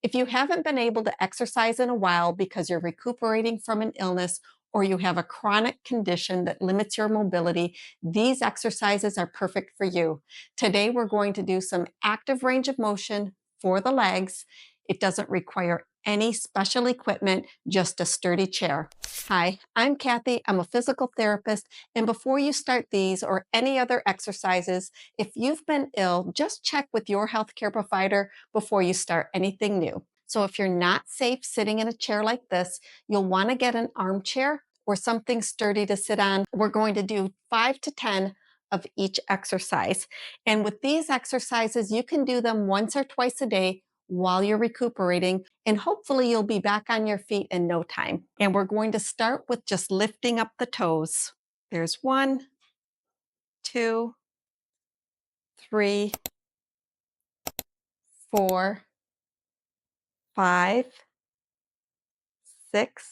If you haven't been able to exercise in a while because you're recuperating from an illness or you have a chronic condition that limits your mobility, these exercises are perfect for you. Today, we're going to do some active range of motion for the legs. It doesn't require any special equipment, just a sturdy chair. Hi, I'm Kathy. I'm a physical therapist. And before you start these or any other exercises, if you've been ill, just check with your healthcare provider before you start anything new. So if you're not safe sitting in a chair like this, you'll want to get an armchair or something sturdy to sit on. We're going to do 5 to 10 of each exercise. And with these exercises, you can do them once or twice a day while you're recuperating, and hopefully you'll be back on your feet in no time. And we're going to start with just lifting up the toes. There's 1, 2, 3, 4, 5, 6,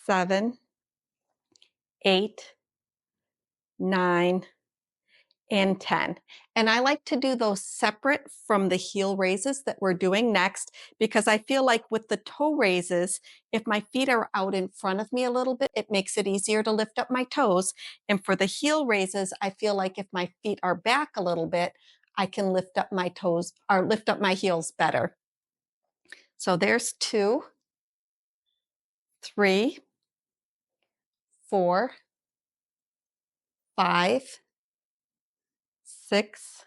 7, 8, 9, and 10. And I like to do those separate from the heel raises that we're doing next, because I feel like with the toe raises, if my feet are out in front of me a little bit, it makes it easier to lift up my toes. And for the heel raises, I feel like if my feet are back a little bit, I can lift up my toes or lift up my heels better. So there's 2, 3, 4, 5, 6,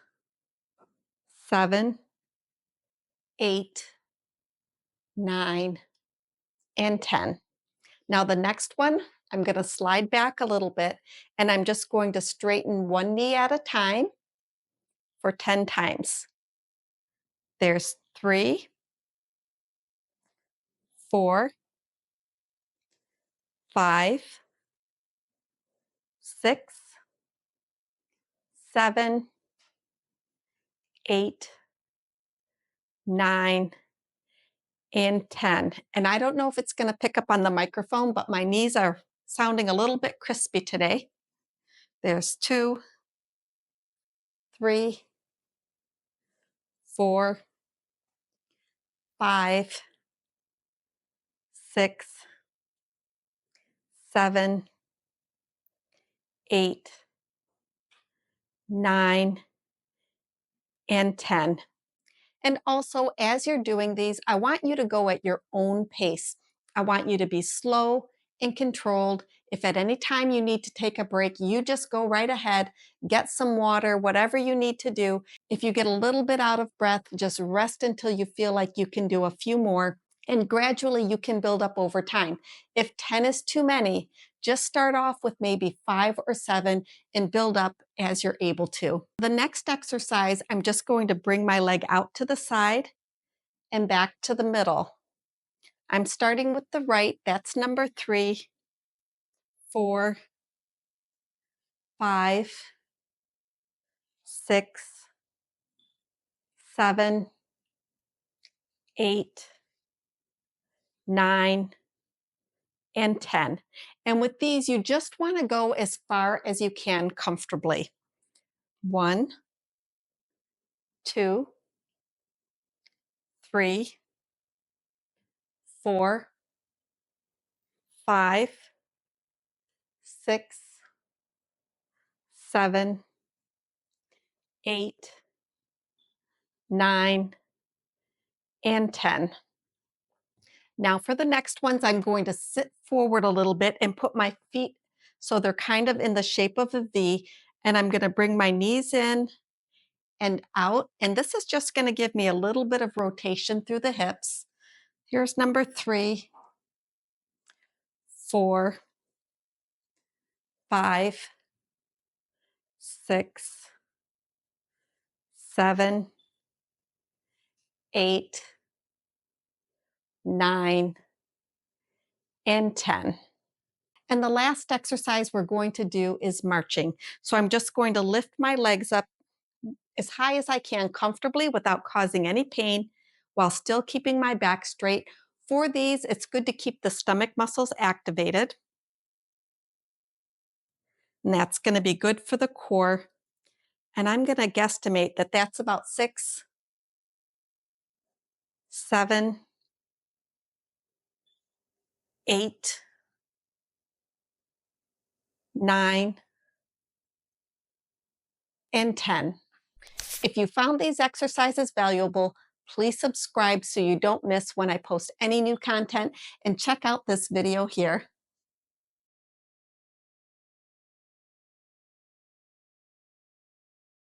7, 8, 9, and 10. Now the next one, I'm going to slide back a little bit, and I'm just going to straighten one knee at a time for 10 times. There's 3, 4, 5, 6, 7, 8, 9, and 10. And I don't know if it's going to pick up on the microphone, but my knees are sounding a little bit crispy today. There's 2, 3, 4, 5, 6, 7, 8, 9, and 10. And also, as you're doing these, I want you to go at your own pace. I want you to be slow and controlled. If at any time you need to take a break, you just go right ahead, get some water, whatever you need to do. If you get a little bit out of breath, just rest until you feel like you can do a few more. And gradually you can build up over time. If 10 is too many, just start off with maybe 5 or 7 and build up as you're able to. The next exercise, I'm just going to bring my leg out to the side and back to the middle. I'm starting with the right, that's number 3, 4, 5, 6, 7, 8, 9, and 10. And with these, you just want to go as far as you can comfortably. 1, 2, 3, 4, 5, 6, 7, 8, 9, and 10. Now for the next ones, I'm going to sit forward a little bit and put my feet so they're kind of in the shape of a V, and I'm going to bring my knees in and out, and this is just going to give me a little bit of rotation through the hips. Here's number 3, 4, 5, 6, 7, 8, 9, and 10. And the last exercise we're going to do is marching. So I'm just going to lift my legs up as high as I can comfortably without causing any pain while still keeping my back straight. For these, it's good to keep the stomach muscles activated. And that's going to be good for the core. And I'm going to guesstimate that that's about 6, 7, 8, 9, and 10. If you found these exercises valuable, please subscribe so you don't miss when I post any new content, and check out this video here.